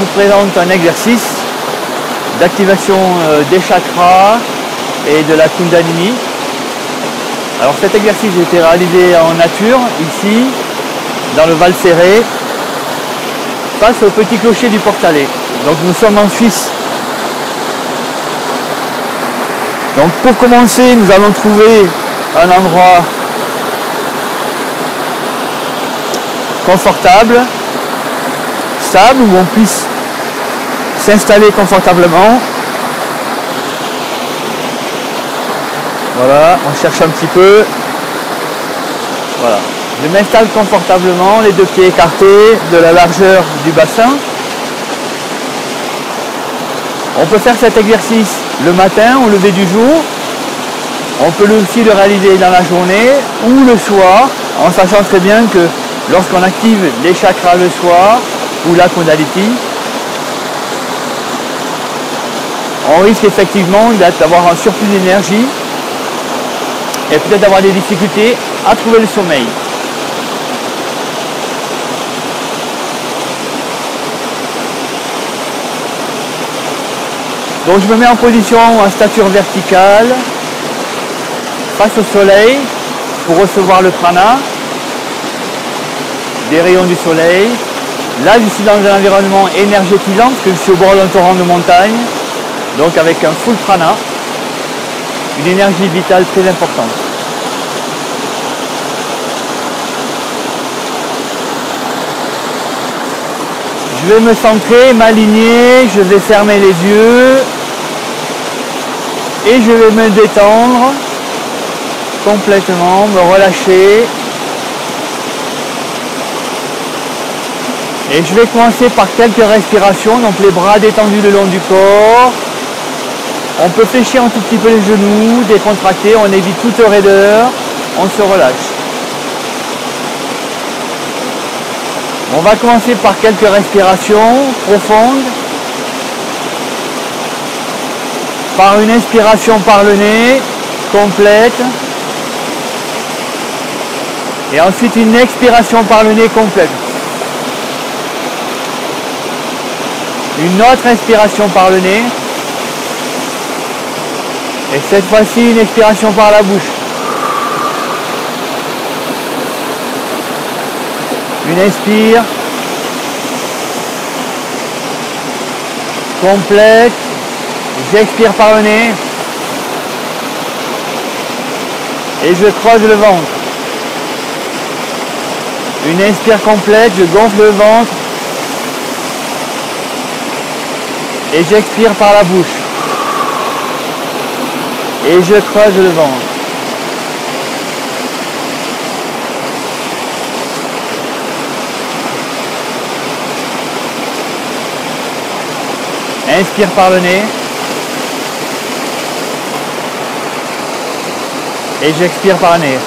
vous présente un exercice d'activation des chakras et de la Kundalini. Alors cet exercice a été réalisé en nature, ici, dans le Val Ferré, face au petit clocher du Portalet. Donc nous sommes en Suisse. Donc pour commencer, nous allons trouver un endroit confortable, stable, où on puisse s'installer confortablement. Voilà, on cherche un petit peu. Voilà. Je m'installe confortablement, les deux pieds écartés de la largeur du bassin. On peut faire cet exercice le matin au lever du jour. On peut aussi le réaliser dans la journée ou le soir, en sachant très bien que lorsqu'on active les chakras le soir ou la Kundalini, on risque effectivement d'avoir un surplus d'énergie et peut-être d'avoir des difficultés à trouver le sommeil. Donc je me mets en position en stature verticale, face au soleil, pour recevoir le prana, des rayons du soleil. Là je suis dans un environnement énergétisant, parce que je suis au bord d'un torrent de montagne, donc avec un full prana, une énergie vitale très importante. Je vais me centrer, m'aligner, je vais fermer les yeux et je vais me détendre complètement, me relâcher. Et je vais commencer par quelques respirations, donc les bras détendus le long du corps. On peut fléchir un tout petit peu les genoux, décontracter, on évite toute raideur, on se relâche. On va commencer par quelques respirations profondes. Par une inspiration par le nez, complète. Et ensuite une expiration par le nez complète. Une autre inspiration par le nez. Et cette fois-ci une expiration par la bouche. Une inspire complète, j'expire par le nez et je creuse le ventre. Une inspire complète, je gonfle le ventre et j'expire par la bouche et je creuse le ventre. Inspire par le nez et j'expire par le nez.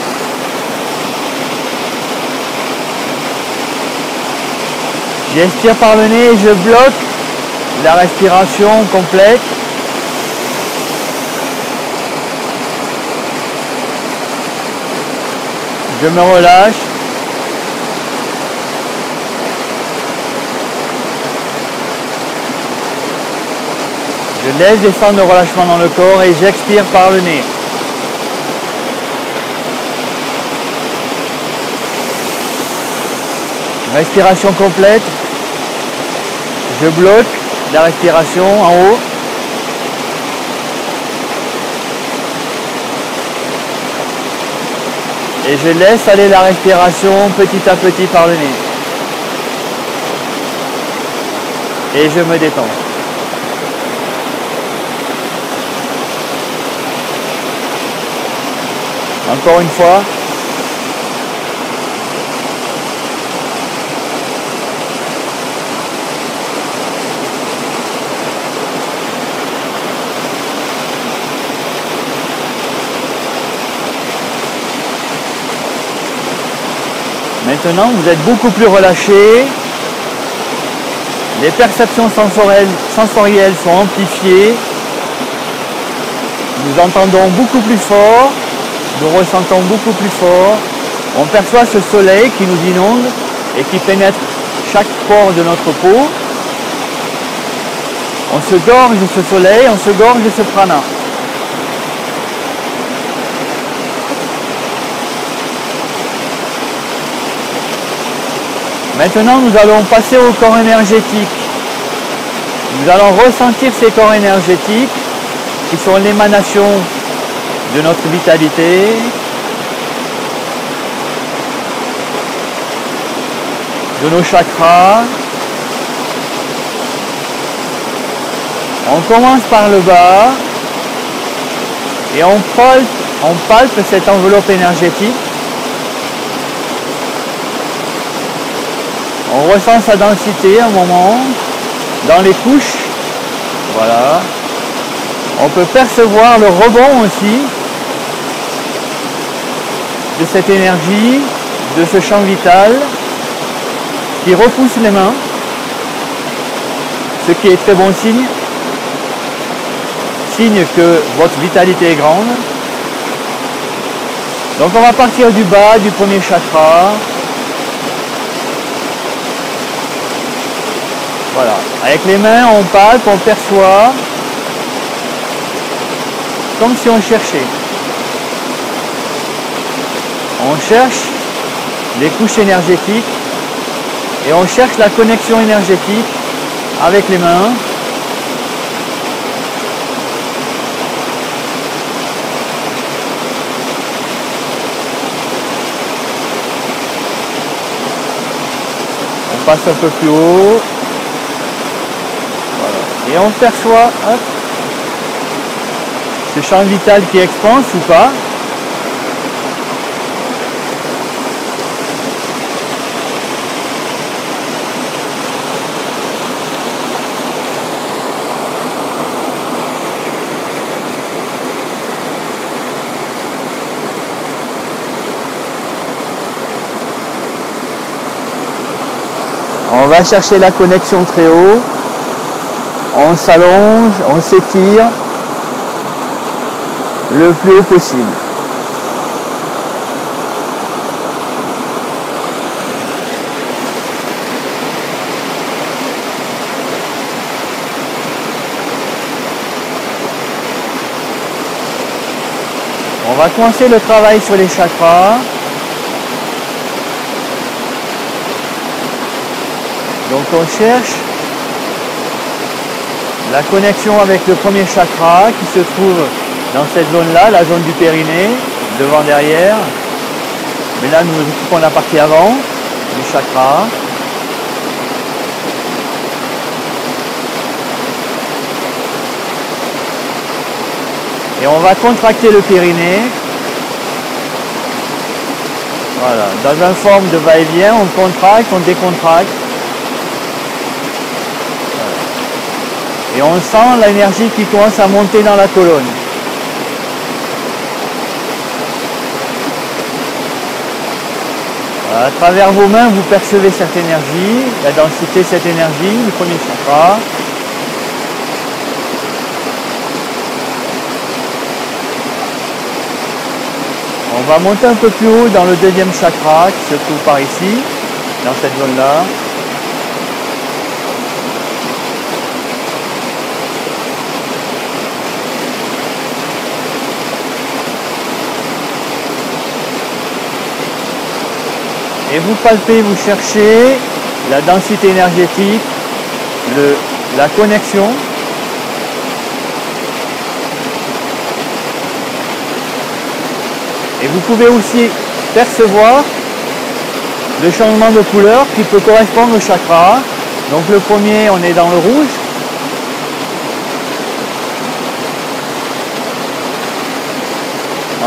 J'expire par le nez et je bloque la respiration complète. Je me relâche. Je laisse descendre le relâchement dans le corps et j'expire par le nez. Respiration complète. Je bloque la respiration en haut. Et je laisse aller la respiration petit à petit par le nez. Et je me détends. Encore une fois. Maintenant, vous êtes beaucoup plus relâché. Les perceptions sensorielles sont amplifiées. Nous entendons beaucoup plus fort. Nous ressentons beaucoup plus fort. On perçoit ce soleil qui nous inonde et qui pénètre chaque pore de notre peau. On se gorge de ce soleil, on se gorge de ce prana. Maintenant, nous allons passer au corps énergétique. Nous allons ressentir ces corps énergétiques qui sont l'émanation de notre vitalité. De nos chakras. On commence par le bas et on palpe cette enveloppe énergétique. On ressent sa densité un moment dans les couches. Voilà. On peut percevoir le rebond aussi de cette énergie, de ce champ vital qui repousse les mains, ce qui est très bon signe. Signe que votre vitalité est grande. Donc on va partir du bas, du premier chakra. Voilà. Avec les mains, on palpe, on perçoit, comme si on cherchait. On cherche les couches énergétiques et on cherche la connexion énergétique avec les mains. On passe un peu plus haut. Voilà. Et on perçoit ce champ vital qui expanse ou pas. On va chercher la connexion très haut, on s'allonge, on s'étire le plus haut possible. On va commencer le travail sur les chakras. Donc on cherche la connexion avec le premier chakra qui se trouve dans cette zone-là, la zone du périnée, devant, derrière. Mais là, nous nous occupons de la partie avant du chakra. Et on va contracter le périnée. Voilà, dans une forme de va-et-vient, on contracte, on décontracte. Et on sent l'énergie qui commence à monter dans la colonne. À travers vos mains, vous percevez cette énergie, la densité de cette énergie, du premier chakra. On va monter un peu plus haut dans le deuxième chakra qui se trouve par ici, dans cette zone-là. Et vous palpez, vous cherchez la densité énergétique, la connexion. Et vous pouvez aussi percevoir le changement de couleur qui peut correspondre au chakra. Donc le premier, on est dans le rouge.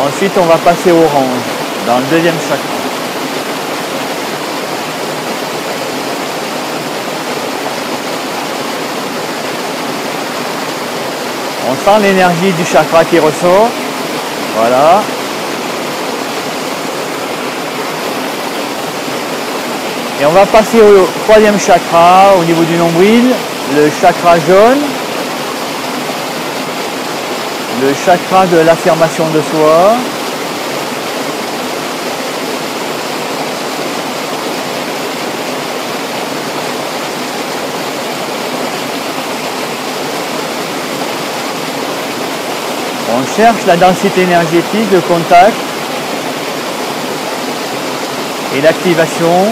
Ensuite, on va passer au orange, dans le deuxième chakra. On sent l'énergie du chakra qui ressort. Voilà. Et on va passer au troisième chakra, au niveau du nombril, le chakra jaune. Le chakra de l'affirmation de soi. cherche la densité énergétique, le contact et l'activation.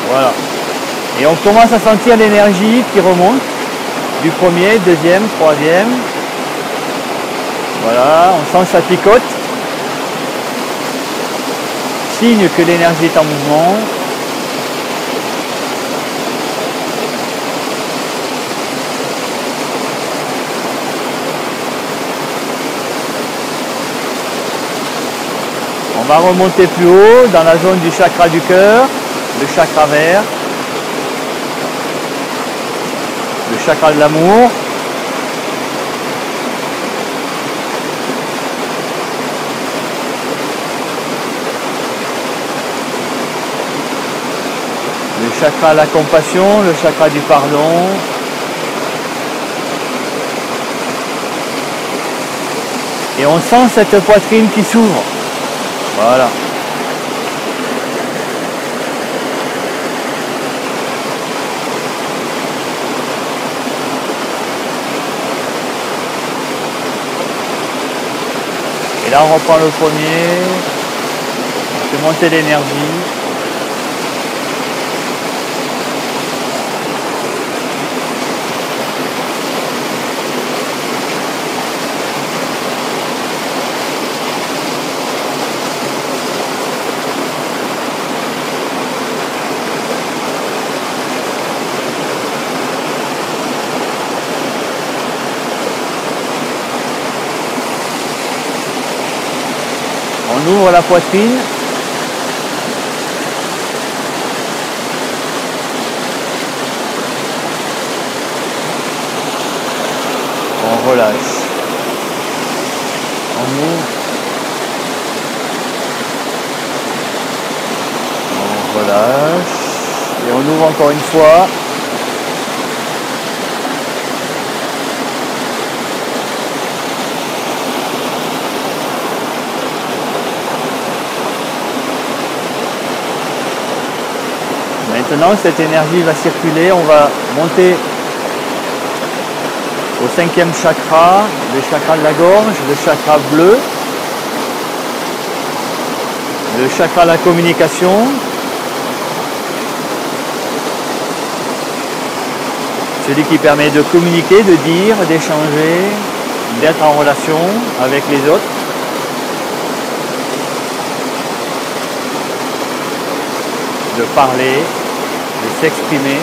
Voilà. Et on commence à sentir l'énergie qui remonte du premier, deuxième, troisième. Voilà, on sent ça picote. Signe que l'énergie est en mouvement. On va remonter plus haut dans la zone du chakra du cœur, le chakra vert, le chakra de l'amour. Le chakra de la compassion, le chakra du pardon. Et on sent cette poitrine qui s'ouvre. Voilà. Et là on reprend le premier. On fait monter l'énergie. On ouvre la poitrine. On relâche. On ouvre. On relâche. Et on ouvre encore une fois. Maintenant, cette énergie va circuler, on va monter au 5e chakra, le chakra de la gorge, le chakra bleu, le chakra de la communication, celui qui permet de communiquer, de dire, d'échanger, d'être en relation avec les autres. De parler, de s'exprimer.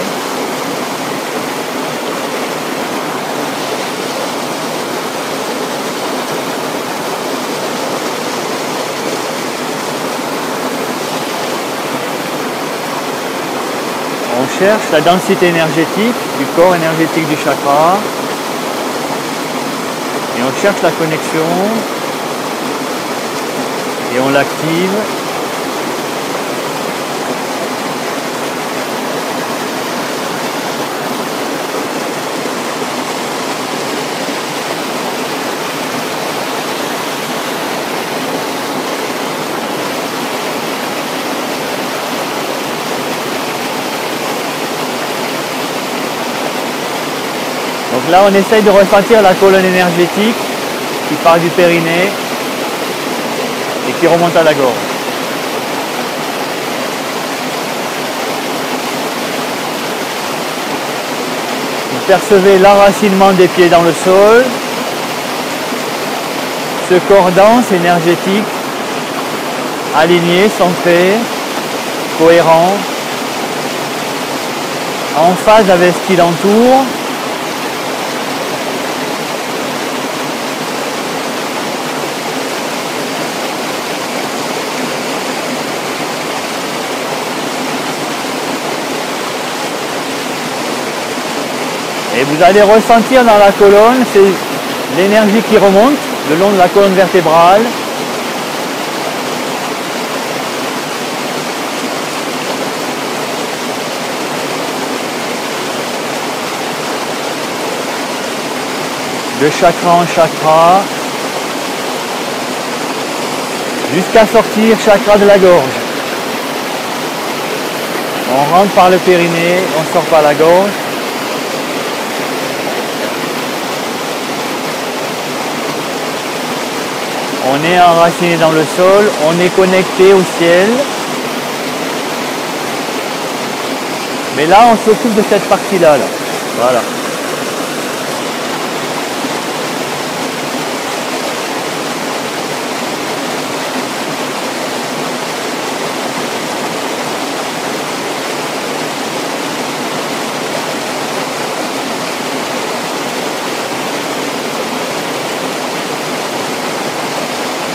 On cherche la densité énergétique du corps énergétique du chakra et on cherche la connexion et on l'active. Donc là, on essaye de ressentir la colonne énergétique qui part du périnée et qui remonte à la gorge. Vous percevez l'enracinement des pieds dans le sol, ce corps dense, énergétique, aligné, centré, cohérent, en phase avec ce qui l'entoure. Et vous allez ressentir dans la colonne, c'est l'énergie qui remonte le long de la colonne vertébrale. De chakra en chakra, jusqu'à sortir chakra de la gorge. On rentre par le périnée, on sort par la gorge. On est enraciné dans le sol, on est connecté au ciel. Mais là, on s'occupe de cette partie-là. Là. Voilà.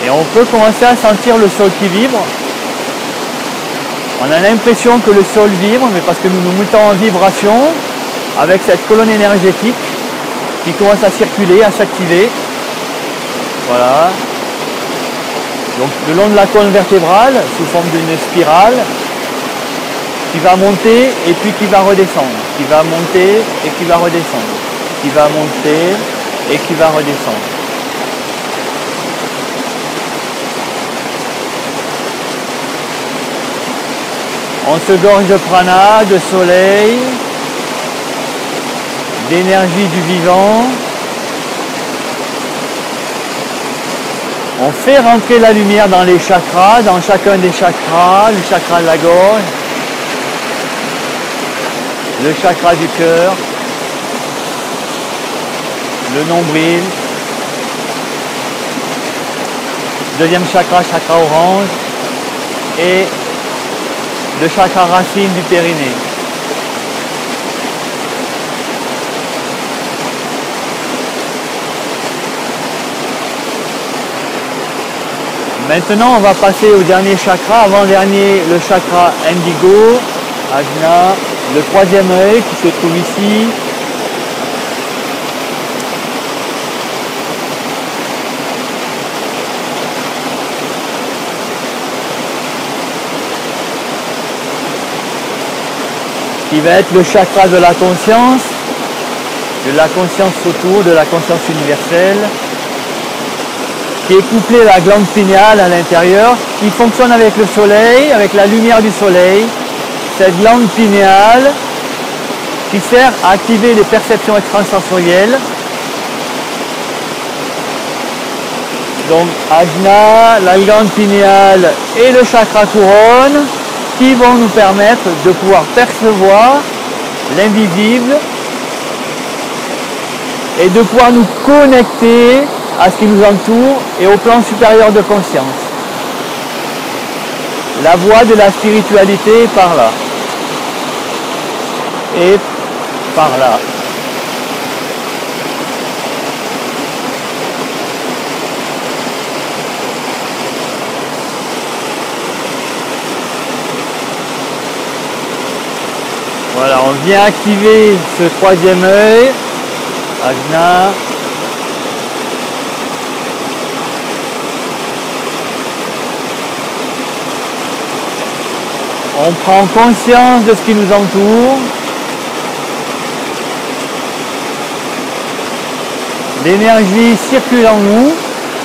Et on peut commencer à sentir le sol qui vibre. On a l'impression que le sol vibre, mais parce que nous nous mettons en vibration avec cette colonne énergétique qui commence à circuler, à s'activer. Voilà. Donc le long de la colonne vertébrale, sous forme d'une spirale, qui va monter et puis qui va redescendre. Qui va monter et qui va redescendre. Qui va monter et qui va redescendre. On se gorge de prana, de soleil, d'énergie du vivant. On fait rentrer la lumière dans les chakras, dans chacun des chakras, le chakra de la gorge, le chakra du cœur, le nombril, deuxième chakra, chakra orange, et le chakra racine du périnée. Maintenant, on va passer au dernier chakra, avant-dernier, le chakra indigo, Ajna, le troisième œil qui se trouve ici. Qui va être le chakra de la conscience autour, de la conscience universelle, qui est couplé à la glande pinéale à l'intérieur, qui fonctionne avec le soleil, avec la lumière du soleil. Cette glande pinéale qui sert à activer les perceptions extrasensorielles. Donc Ajna, la glande pinéale et le chakra couronne qui vont nous permettre de pouvoir percevoir l'invisible et de pouvoir nous connecter à ce qui nous entoure et au plan supérieur de conscience. La voie de la spiritualité est par là. Et par là. Voilà, on vient activer ce troisième œil, Ajna. On prend conscience de ce qui nous entoure. L'énergie circule en nous,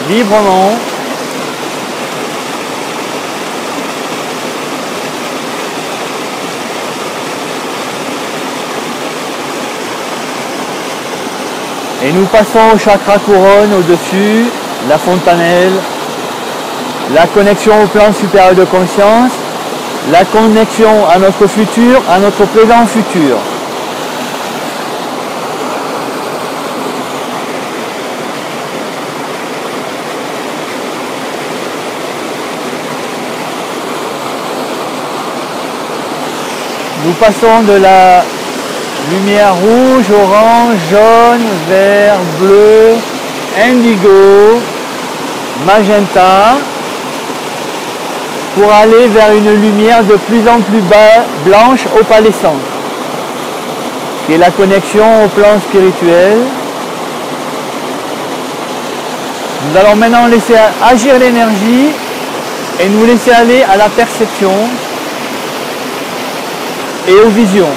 librement. Et nous passons au chakra couronne au-dessus, la fontanelle, la connexion au plan supérieur de conscience, la connexion à notre futur, à notre présent futur. Nous passons de la lumière rouge, orange, jaune, vert, bleu, indigo, magenta, pour aller vers une lumière de plus en plus blanche, opalescente, qui est la connexion au plan spirituel. Nous allons maintenant laisser agir l'énergie et nous laisser aller à la perception et aux visions.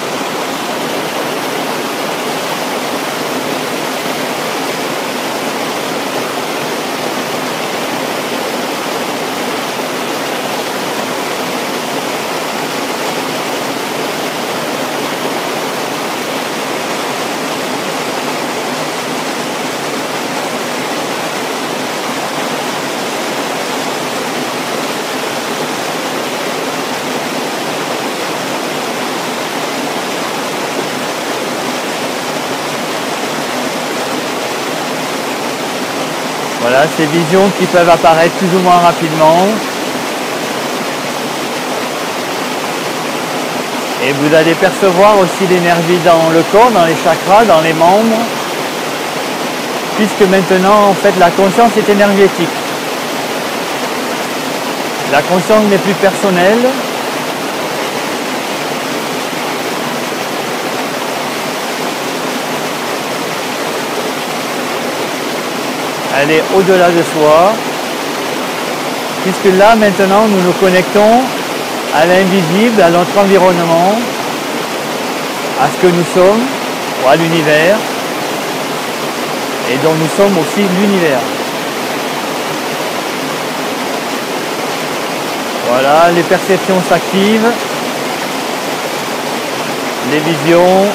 Voilà, ces visions qui peuvent apparaître plus ou moins rapidement. Et vous allez percevoir aussi l'énergie dans le corps, dans les chakras, dans les membres, puisque maintenant, en fait, la conscience est énergétique. La conscience n'est plus personnelle. Elle est au-delà de soi, puisque là, maintenant, nous nous connectons à l'invisible, à notre environnement, à ce que nous sommes, ou à l'univers, et dont nous sommes aussi l'univers. Voilà, les perceptions s'activent, les visions.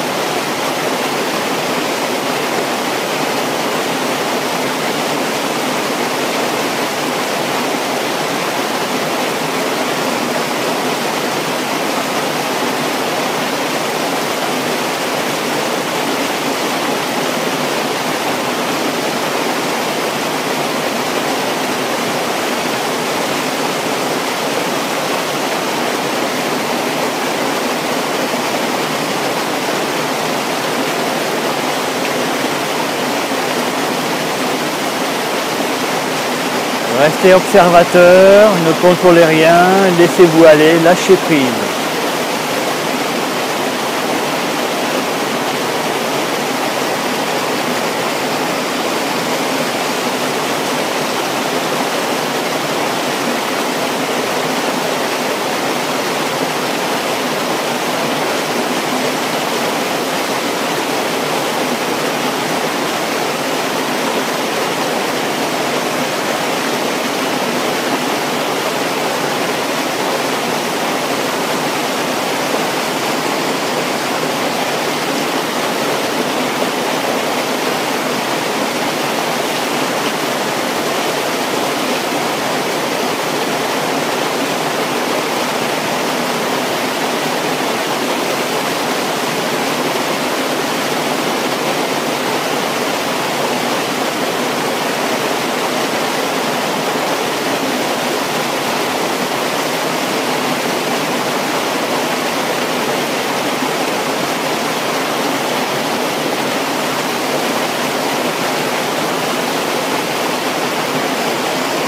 Restez observateur, ne contrôlez rien, laissez-vous aller, lâchez prise.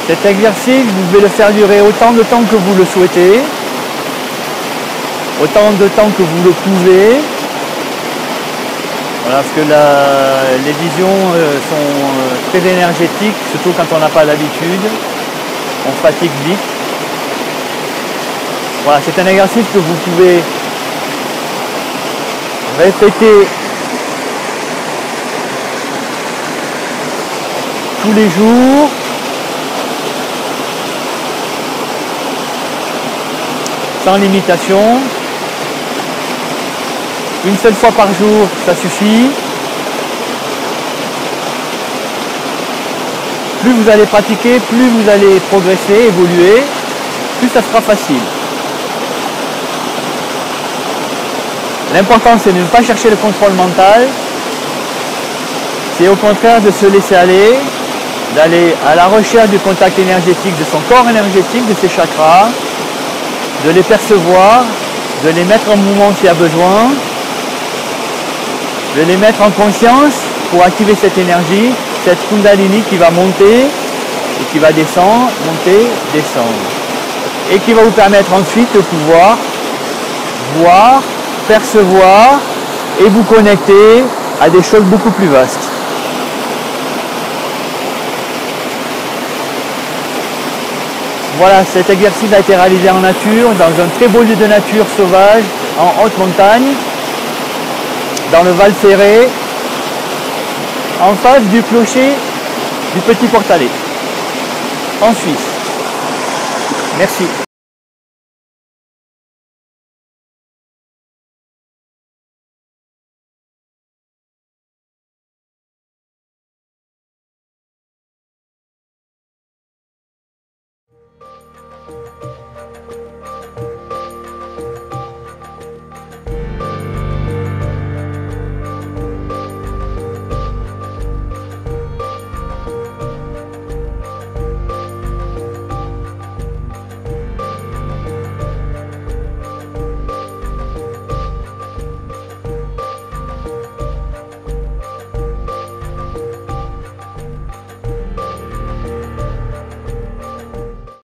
Cet exercice, vous devez le faire durer autant de temps que vous le souhaitez, autant de temps que vous le pouvez. Voilà, parce que les visions sont très énergétiques, surtout quand on n'a pas l'habitude. On fatigue vite. Voilà, c'est un exercice que vous pouvez répéter tous les jours. Sans limitation. Une seule fois par jour, ça suffit. Plus vous allez pratiquer, plus vous allez progresser, évoluer, plus ça sera facile. L'important, c'est de ne pas chercher le contrôle mental. C'est au contraire de se laisser aller, d'aller à la recherche du contact énergétique de son corps énergétique, de ses chakras, de les percevoir, de les mettre en mouvement s'il y a besoin, de les mettre en conscience pour activer cette énergie, cette Kundalini qui va monter et qui va descendre, monter, descendre. Et qui va vous permettre ensuite de pouvoir voir, percevoir et vous connecter à des choses beaucoup plus vastes. Voilà, cet exercice a été réalisé en nature, dans un très beau lieu de nature sauvage, en haute montagne, dans le Val Ferret, en face du clocher du Petit Portalet, en Suisse. Merci.